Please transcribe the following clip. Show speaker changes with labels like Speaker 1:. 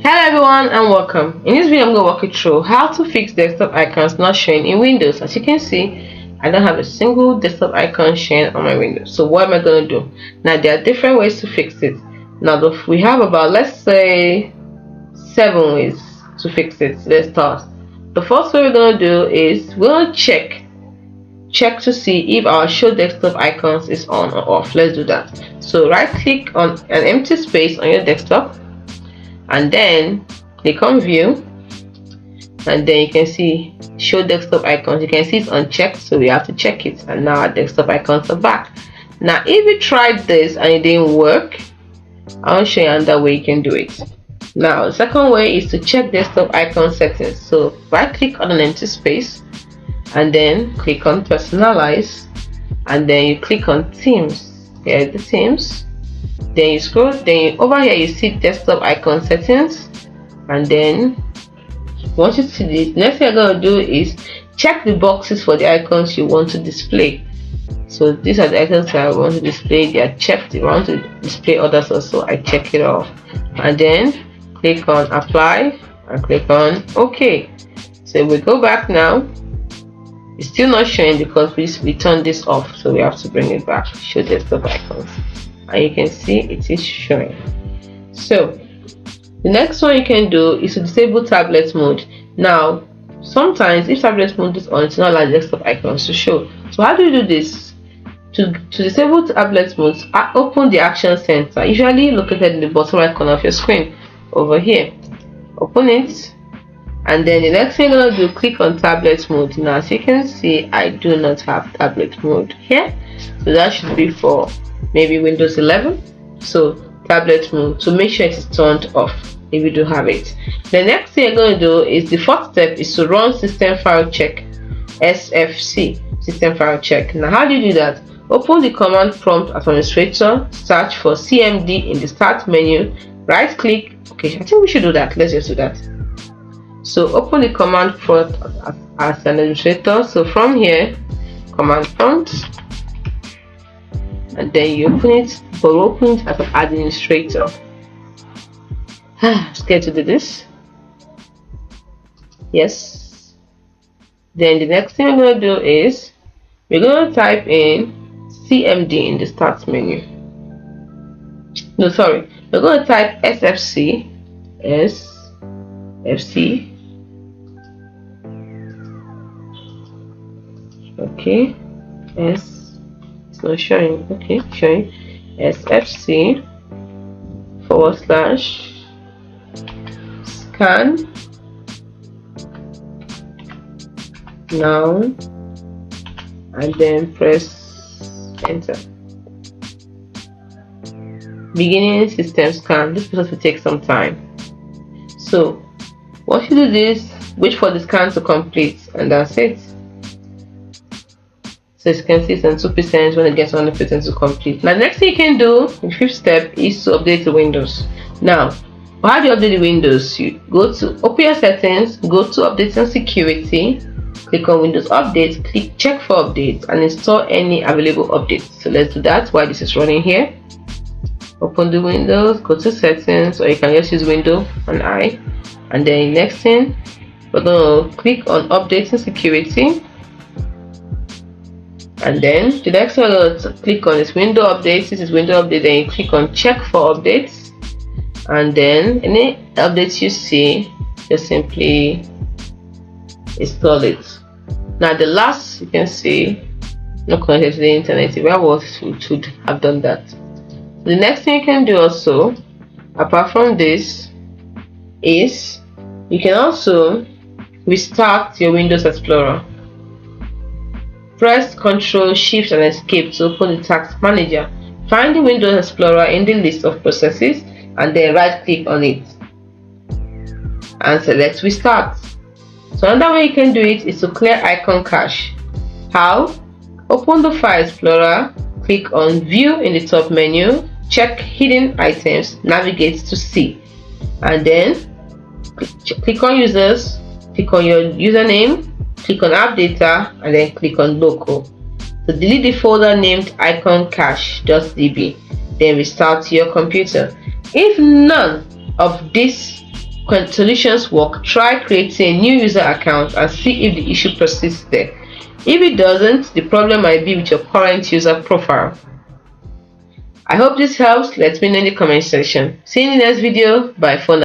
Speaker 1: Hello everyone and welcome. In this video I'm going to walk you through how to fix desktop icons not showing in Windows. As you can see, I don't have a single desktop icon showing on my Windows. So what am I going to do? Now there are different ways to fix it. Now we have about, let's say, 7 ways to fix it. Let's start. The first way we're going to do is we're going to check to see if our show desktop icons is on or off. Let's do that. So right click on an empty space on your desktop and then click on view, and then you can see show desktop icons. You can see it's unchecked, so we have to check it, and now our desktop icons are back. Now if you tried this and it didn't work, I'll show you another way you can do it. Now the second way is to check desktop icon settings. So right click on an empty space and then click on personalize, and then you click on themes. Here's the themes. Then you scroll, then over here you see desktop icon settings, and then once you see this, next thing you're going to do is check the boxes for the icons you want to display. So these are the icons that I want to display. They are checked. If I want to display others also, I check it off, and then click on apply and click on OK. So we go back now. It's still not showing because we turned this off, so we have to bring it back. Show desktop icons, and you can see it is showing. So the next one you can do is to disable tablet mode. Now sometimes if tablet mode is on, it's not allowed desktop icons to show. So how do you do this? To disable tablet mode, open the action center, usually located in the bottom right corner of your screen over here. Open it, and then the next thing you're going to do, click on tablet mode. Now as you can see, I do not have tablet mode here, so that should be for maybe Windows 11. So tablet mode, to make sure it is turned off if you do have it. The next thing you're going to do is, the first step is to run system file check, SFC, system file check. Now how do you do that? Open the command prompt administrator, search for CMD in the start menu, right click. Okay, I think we should do that. Let's just do that. So open the command prompt as an administrator. So from here, command prompt, and then you open it, but open it as an administrator. Scared to do this? Yes. Then the next thing we're going to do is we're going to type in CMD in the start menu. No, sorry, we're going to type SFC, okay, it's not showing. Okay, showing SFC / scan now, and then press enter. Beginning system scan. This process will take some time, so once you do this, wait for the scan to complete, and that's it. So as you can see, it's on 2% when it gets 100% to complete. Now the next thing you can do, the fifth step, is to update the Windows. Now how do you update the Windows? You go to open your settings, go to update and security, click on Windows Update, click check for updates, and install any available updates. So let's do that while this is running here. Open the Windows, go to settings, or you can just use Windows and I, and then next thing we're going to click on updating security, and then the next one we're going to click on is window updates. This is window update, then you click on check for updates, and then any updates you see, just simply install it. Now the last, you can see, not connected to the internet. If I was, we should have done that. The next thing you can do also, apart from this, is you can also restart your Windows Explorer. Press Ctrl, Shift and Escape to open the Task Manager. Find the Windows Explorer in the list of processes, and then right click on it and select Restart. So another way you can do it is to clear icon cache. How? Open the File Explorer, click on View in the top menu, check Hidden Items, navigate to C, and then click on Users, click on your username, click on App Data, and then click on Local. So delete the folder named icon cache.db, then restart your computer. If none of these solutions work, try creating a new user account and see if the issue persists there. If it doesn't, the problem might be with your current user profile. I hope this helps. Let me know in the comment section. See you in the next video. Bye for now.